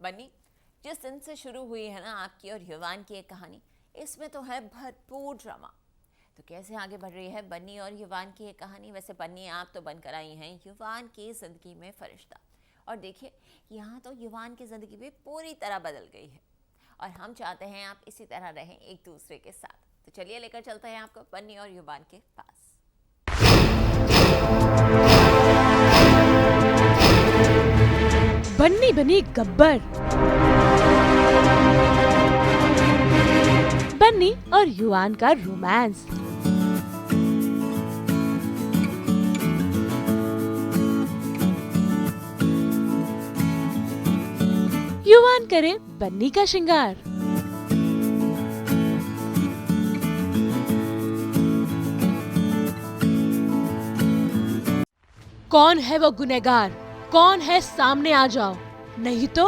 बन्नी, जिस दिन से शुरू हुई है ना आपकी और युवान की एक कहानी, इसमें तो है भरपूर ड्रामा। तो कैसे आगे बढ़ रही है बन्नी और युवान की एक कहानी? वैसे बन्नी आप तो बनकर आई हैं युवान की ज़िंदगी में फरिश्ता, और देखिए यहाँ तो युवान की ज़िंदगी भी पूरी तरह बदल गई है और हम चाहते हैं आप इसी तरह रहें एक दूसरे के साथ। तो चलिए लेकर चलते हैं आपको बन्नी और युवान के पास। बन्नी बनी गब्बर। बन्नी और युवान का रोमांस। युवान करे बन्नी का श्रृंगार। कौन है वो गुनहगार? कौन है? सामने आ जाओ, नहीं तो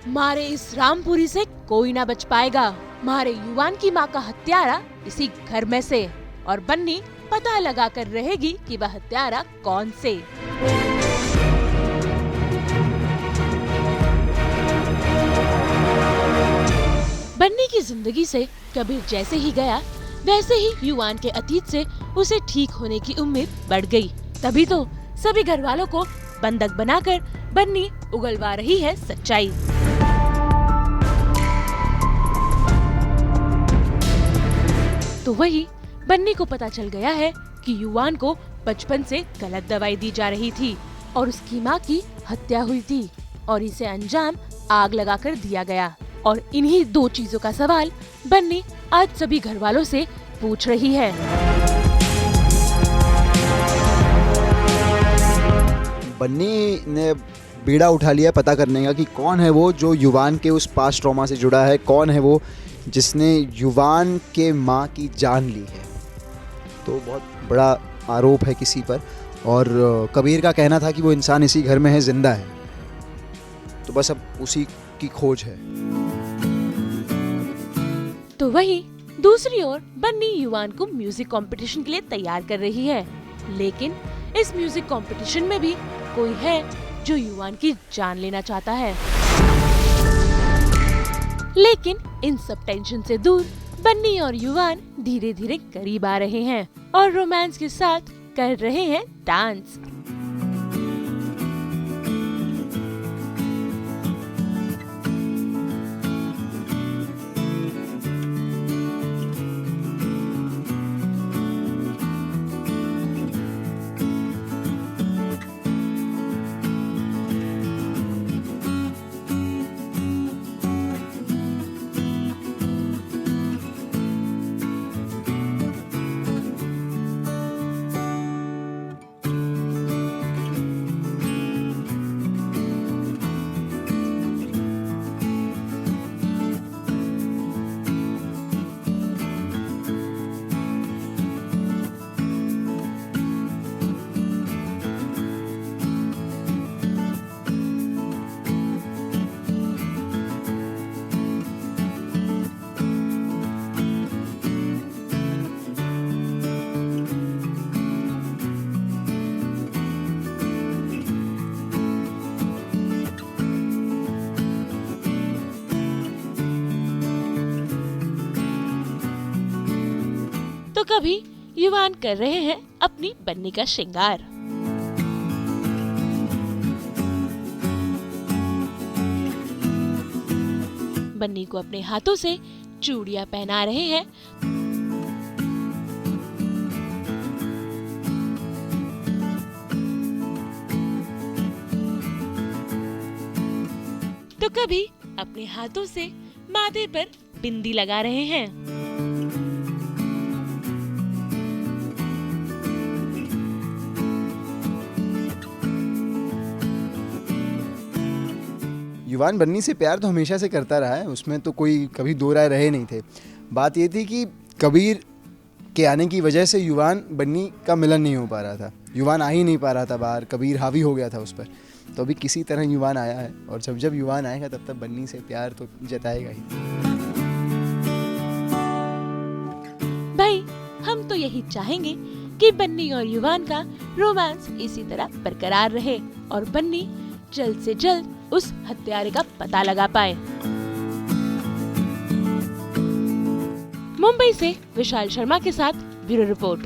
मारे इस रामपुरी से कोई ना बच पाएगा। मारे युवान की माँ का हत्यारा इसी घर में से, और बन्नी पता लगा कर रहेगी कि वह हत्यारा कौन से। बन्नी की जिंदगी से कबीर जैसे ही गया, वैसे ही युवान के अतीत से उसे ठीक होने की उम्मीद बढ़ गई। तभी तो सभी घर वालों को बंधक बनाकर बन्नी उगलवा रही है सच्चाई। तो वही बन्नी को पता चल गया है कि युवान को बचपन से गलत दवाई दी जा रही थी और उसकी माँ की हत्या हुई थी और इसे अंजाम आग लगाकर दिया गया। और इन्हीं दो चीजों का सवाल बन्नी आज सभी घर वालों से पूछ रही है। बन्नी ने बीड़ा उठा लिया पता करने का कि कौन है वो जो युवान के उस पास्ट ट्रॉमा से जुड़ा है, कौन है वो जिसने युवान के माँ की जान ली है। तो बहुत बड़ा आरोप है किसी पर, और कबीर का कहना था कि वो इंसान इसी घर में है, जिंदा है। तो बस अब उसी की खोज है। तो वही दूसरी ओर बन्नी युवान को म्यूजिक कंपटीशन के लिए तैयार कर रही है, लेकिन इस म्यूजिक कंपटीशन में भी कोई है जो युवान की जान लेना चाहता है। लेकिन इन सब टेंशन से दूर बन्नी और युवान धीरे धीरे करीब आ रहे हैं और रोमांस के साथ कर रहे हैं डांस। तो कभी युवान कर रहे हैं अपनी बन्नी का श्रृंगार। बन्नी को अपने हाथों से चूड़ियां पहना रहे हैं। तो कभी अपने हाथों से माथे पर बिंदी लगा रहे हैं। युवान बन्नी से प्यार तो हमेशा से करता रहा है, उसमें तो कोई कभी दो राय रहे नहीं थे। बात ये थी कि कबीर के आने की वजह से युवान बन्नी का मिलन नहीं हो पा रहा था, युवान आ ही नहीं पा रहा था बाहर, कबीर हावी हो गया था उस पर। तो अभी किसी तरह युवान आया है, और जब जब युवान आएगा तब तक बन्नी से प्यार तो जताएगा ही। भाई हम तो यही चाहेंगे कि बन्नी और युवान का रोमांस इसी तरह बरकरार रहे और बन्नी जल्द से जल्द उस हत्यारे का पता लगा पाए। मुंबई से विशाल शर्मा के साथ ब्यूरो रिपोर्ट।